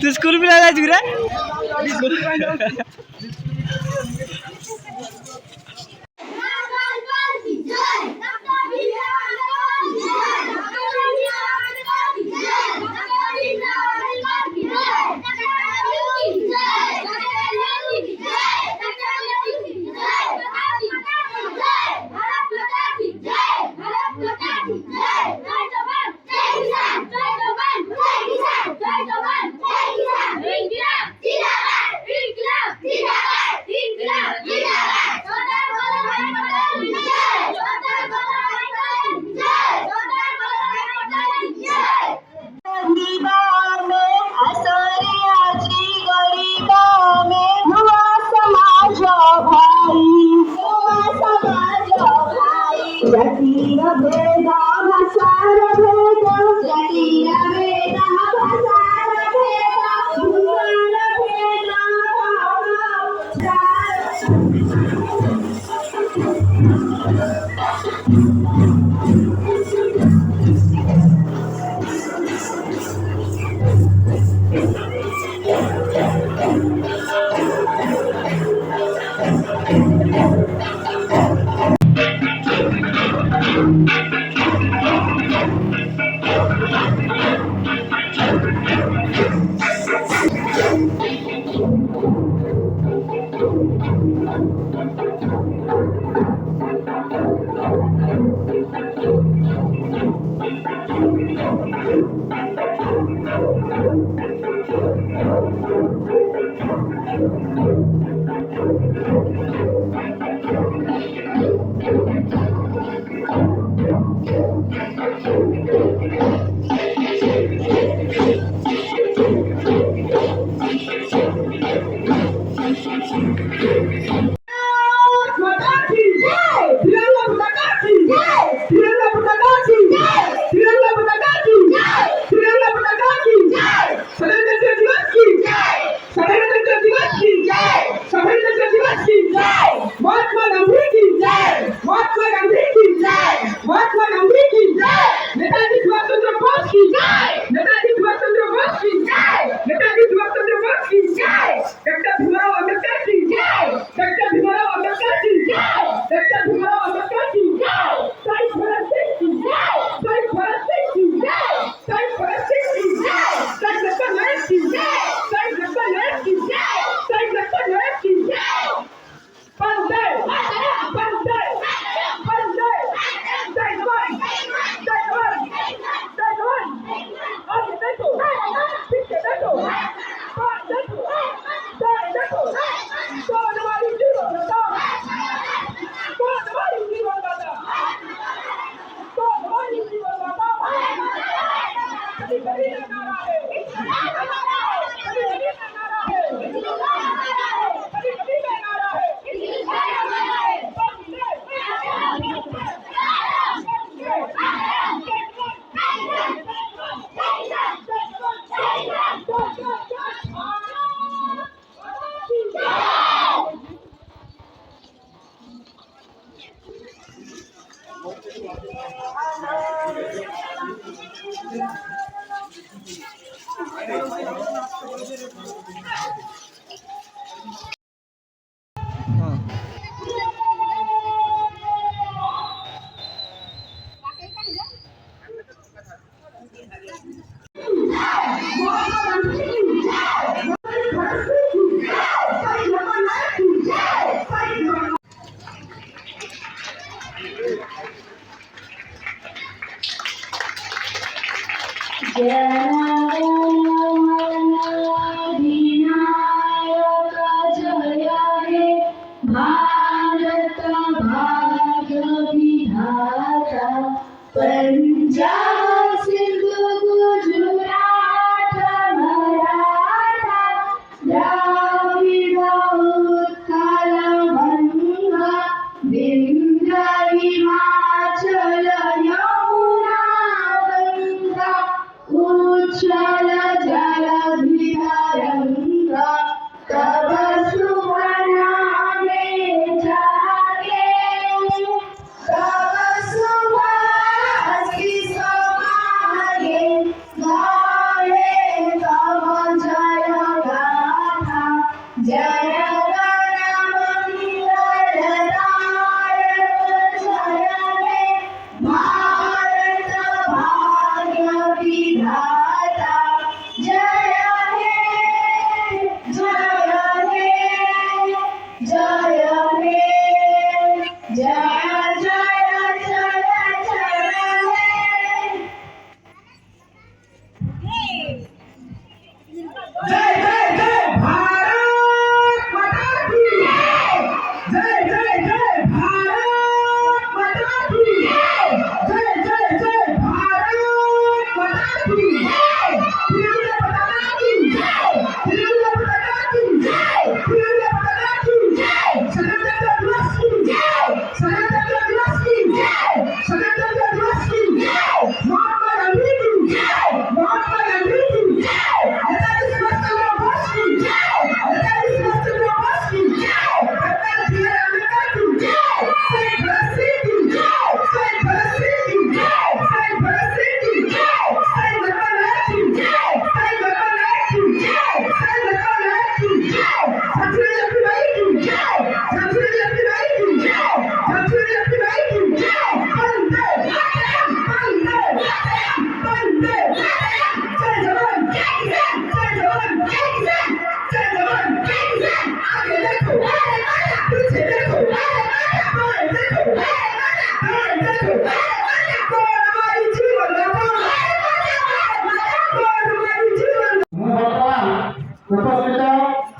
तू स्कूल भी लगा जुरा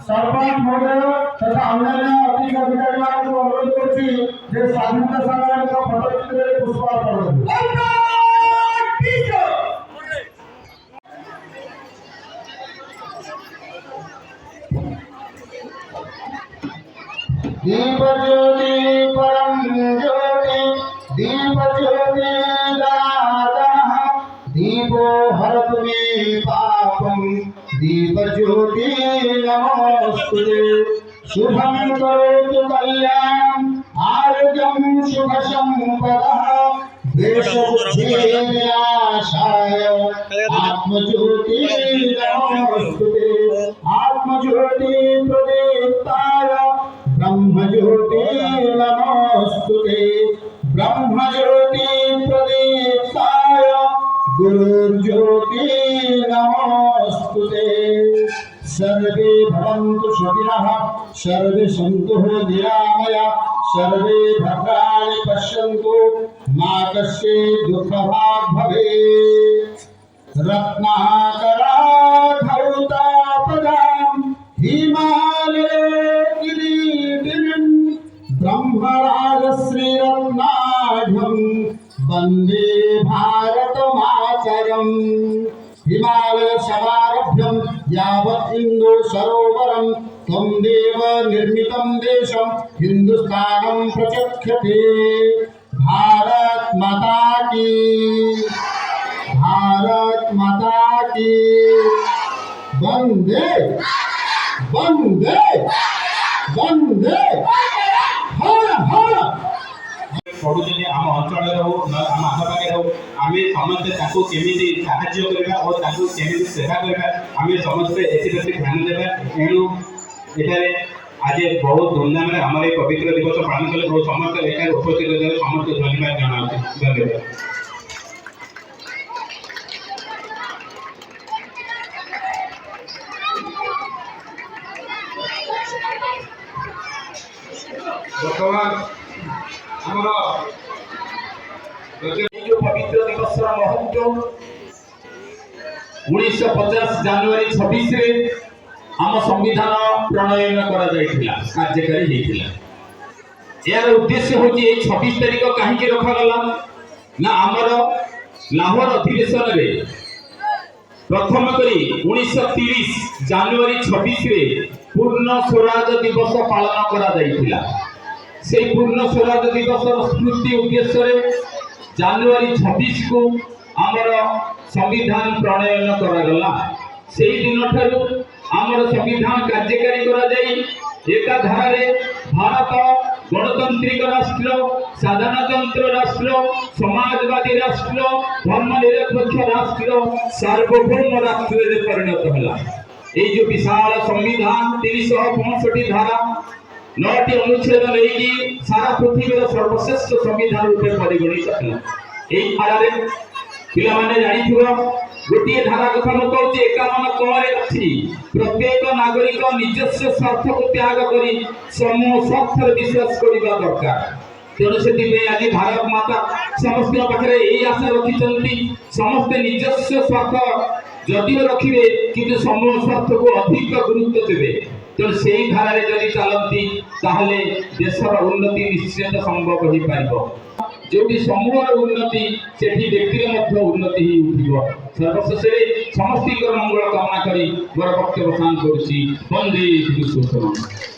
सरपंच महोदय तथा अन्य अतिथि अधिकारी मानक अनुरोध करछि जे स्वाधीनता संग्राम का फोटोचित्र रे पुष्पार्पण दीप ज्योति परम ज्योति दीप ज्योति दादा दीपो हरतु मे पापम दीप ज्योति नमोस्तुते शुभं करोतु कल्याणं आरोग्यं सुख संपदः देशबुद्धिविनाशाय आत्मज्योति नमोस्तुते आत्मज्योति प्रदीप्ताय ब्रह्मज्योति नमोस्तुते ब्रह्मज्योति प्रदीप्ताय गुरुज्योति नमोस्तुते सर्वे भवन्तु सुखिनः सर्वे सन्तु निरामया सर्वे भद्राणि पश्यन्तु मा कश्चित् दुःखभाग् भवेत् रत्नाकराधौतापदां हिमालयगिरिं ब्रह्मराजश्रीरत्नाढ्यं वन्दे भारतमातरम् हिमालय समारभ्यं यावत् इन्दु सरोवरं त्वं देव निर्मितं देशं हिन्दुस्तानं प्रचक्षते भारत माता की वन्दे वन्दे वन्दे हर हर पढ़ुଛନ୍ତି ଆମ ଅଞ୍ଚଳରେ ହଉ ଆମ ଆଖପାଖରେ ହଉ ଆମେ ସମସ୍ତେ ତାକୁ କେମିତି ସାହାଯ୍ୟ କରିବା ଓ ତାକୁ କେମିତି ସେବା କରିବା ଆମେ ସମସ୍ତେ ଏଥିପ୍ରତି ଧ୍ୟାନ ଦେବା। ଏଣୁ ଏଠାରେ ଆଜି ବହୁତ ଧୁମଧାମରେ ଆମର ଏହି ପବିତ୍ର ଦିବସ ପାଳନ କଲେ ଓ ସମସ୍ତେ ଏଠାରେ ଉପସ୍ଥିତ ହେଲେ ସମସ୍ତେ ଧନ୍ୟବାଦ ଜଣାଉଛି। ଧନ୍ୟବାଦ। ବର୍ତ୍ତମାନ ଆମର जो पवित्र दिवस महत्व 1950 जनवरी 26 रे आम संविधान प्रणयन करा जायतिला कार्यकारी हेतिला। यार उद्देश्य होची 26 तारिख कहीं रखा गला ना आमर लाहौर अधिवेशन रे प्रथम करी 1930 जनवरी 26 रे पूर्ण स्वराज दिवस पालन करा जायतिला। से पूर्ण स्वराज दिवस स्मृति उद्देश्य रे जनवरी 26 को आमर संविधान प्रणयन करागला। से दिन ठारू आमर संविधान कार्यकारी करा जाई एका धारे भारत गणतांत्रिक राष्ट्र साधारणतंत्र राष्ट्र समाजवादी राष्ट्र धर्मनिरपेक्ष राष्ट्र सार्वभौम राष्ट्र रे परिणत होला। ए जो विशाल संविधान 365 धारा 9टी अनुच्छेद लेकी सारा पृथ्वी सर्वश्रेष्ठ संविधान रूपे परिगणित है। एई धारा पिला माने जानिथिबो गोटे धारा कथा म कहूची 51 क रे अछि प्रत्येक नागरिक निजस्व स्वार्थ को त्याग करी समूह स्वार्थ रे विश्वास करिबा दरकार। तेणु से आज भारत माता समस्त पाखे यही आशा रखी समस्ते निजस्व स्वार्थ जदिव रखिए किंतु समूह स्वार्थ को अधिक गुरुत्व देवे तेणु से धारा जदि चलती ताहले देशर उन्नति निश्चित संभव हो पार जो समूह उन्नति से व्यक्तिर उन्नति ही उठिब सर्वशेष समस्त मंगल कामना करी मोर वक्तव्य प्रदान करुच्ची वंदे श्री कृष्ण।